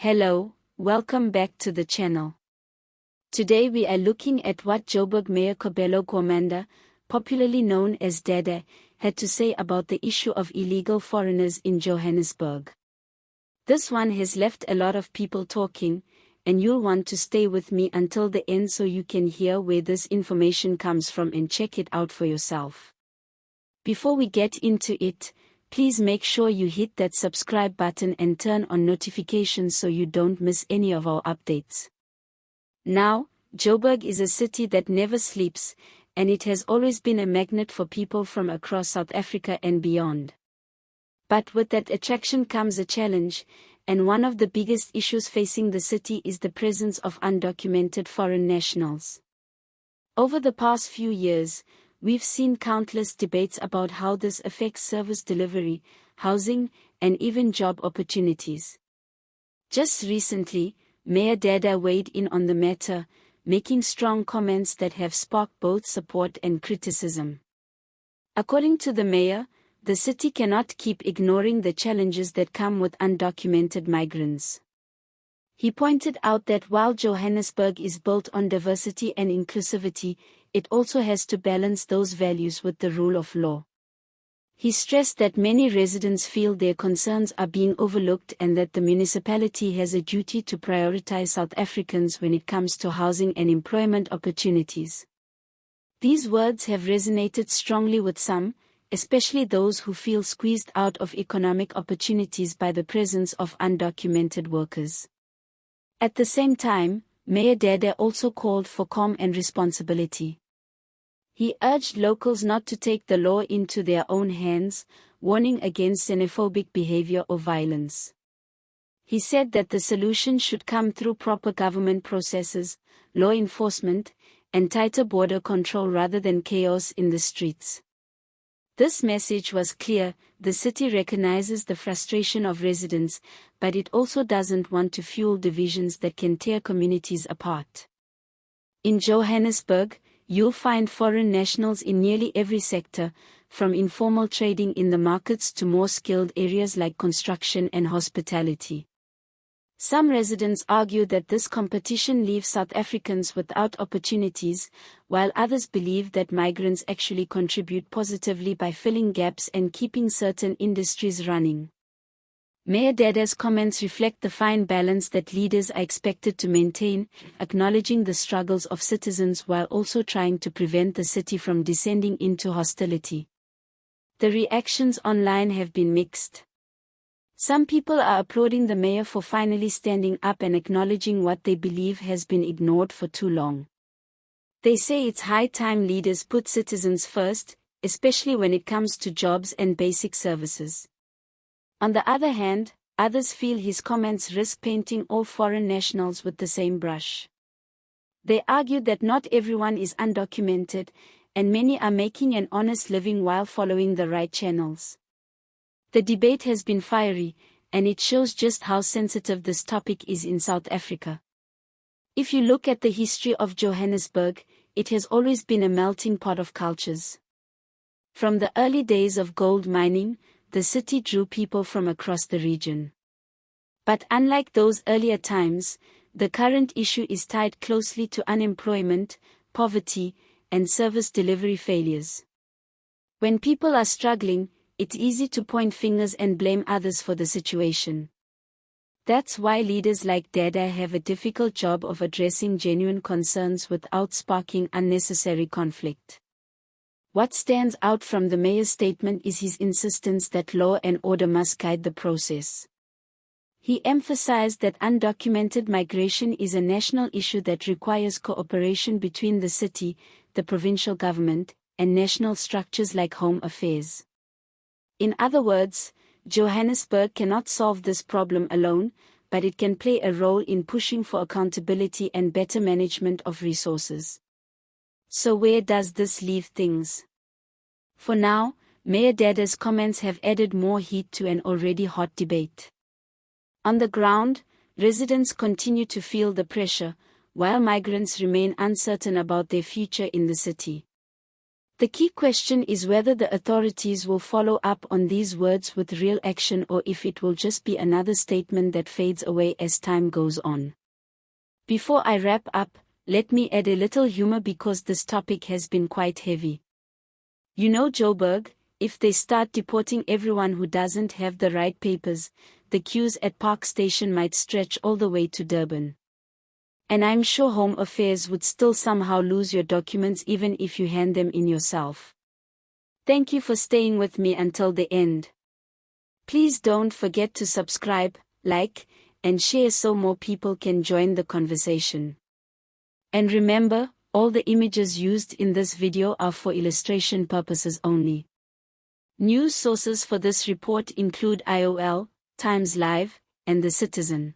Hello, welcome back to the channel. Today we are looking at what Joburg Mayor Kobelo Gwamanda, popularly known as Dada, had to say about the issue of illegal foreigners in Johannesburg. This one has left a lot of people talking, and you'll want to stay with me until the end so you can hear where this information comes from and check it out for yourself. Before we get into it, please make sure you hit that subscribe button and turn on notifications so you don't miss any of our updates. Now, Joburg is a city that never sleeps, and it has always been a magnet for people from across South Africa and beyond. But with that attraction comes a challenge, and one of the biggest issues facing the city is the presence of undocumented foreign nationals. Over the past few years, we've seen countless debates about how this affects service delivery, housing, and even job opportunities. Just recently, Mayor Dada weighed in on the matter, making strong comments that have sparked both support and criticism. According to the mayor, the city cannot keep ignoring the challenges that come with undocumented migrants. He pointed out that while Johannesburg is built on diversity and inclusivity, it also has to balance those values with the rule of law. He stressed that many residents feel their concerns are being overlooked and that the municipality has a duty to prioritize South Africans when it comes to housing and employment opportunities. These words have resonated strongly with some, especially those who feel squeezed out of economic opportunities by the presence of undocumented workers. At the same time, Mayor Dada also called for calm and responsibility. He urged locals not to take the law into their own hands, warning against xenophobic behavior or violence. He said that the solution should come through proper government processes, law enforcement, and tighter border control rather than chaos in the streets. This message was clear: the city recognizes the frustration of residents, but it also doesn't want to fuel divisions that can tear communities apart. In Johannesburg, you'll find foreign nationals in nearly every sector, from informal trading in the markets to more skilled areas like construction and hospitality. Some residents argue that this competition leaves South Africans without opportunities, while others believe that migrants actually contribute positively by filling gaps and keeping certain industries running. Mayor Dada's comments reflect the fine balance that leaders are expected to maintain, acknowledging the struggles of citizens while also trying to prevent the city from descending into hostility. The reactions online have been mixed. Some people are applauding the mayor for finally standing up and acknowledging what they believe has been ignored for too long. They say it's high time leaders put citizens first, especially when it comes to jobs and basic services. On the other hand, others feel his comments risk painting all foreign nationals with the same brush. They argue that not everyone is undocumented, and many are making an honest living while following the right channels. The debate has been fiery, and it shows just how sensitive this topic is in South Africa. If you look at the history of Johannesburg, it has always been a melting pot of cultures. From the early days of gold mining, the city drew people from across the region. But unlike those earlier times, the current issue is tied closely to unemployment, poverty, and service delivery failures. When people are struggling, it's easy to point fingers and blame others for the situation. That's why leaders like Dada have a difficult job of addressing genuine concerns without sparking unnecessary conflict. What stands out from the mayor's statement is his insistence that law and order must guide the process. He emphasized that undocumented migration is a national issue that requires cooperation between the city, the provincial government, and national structures like Home Affairs. In other words, Johannesburg cannot solve this problem alone, but it can play a role in pushing for accountability and better management of resources. So where does this leave things? For now, Mayor Dada's comments have added more heat to an already hot debate. On the ground, residents continue to feel the pressure, while migrants remain uncertain about their future in the city. The key question is whether the authorities will follow up on these words with real action or if it will just be another statement that fades away as time goes on. Before I wrap up, let me add a little humor because this topic has been quite heavy. You know Joburg, if they start deporting everyone who doesn't have the right papers, the queues at Park Station might stretch all the way to Durban. And I'm sure Home Affairs would still somehow lose your documents even if you hand them in yourself. Thank you for staying with me until the end. Please don't forget to subscribe, like, and share so more people can join the conversation. And remember, all the images used in this video are for illustration purposes only. News sources for this report include IOL, Times Live, and The Citizen.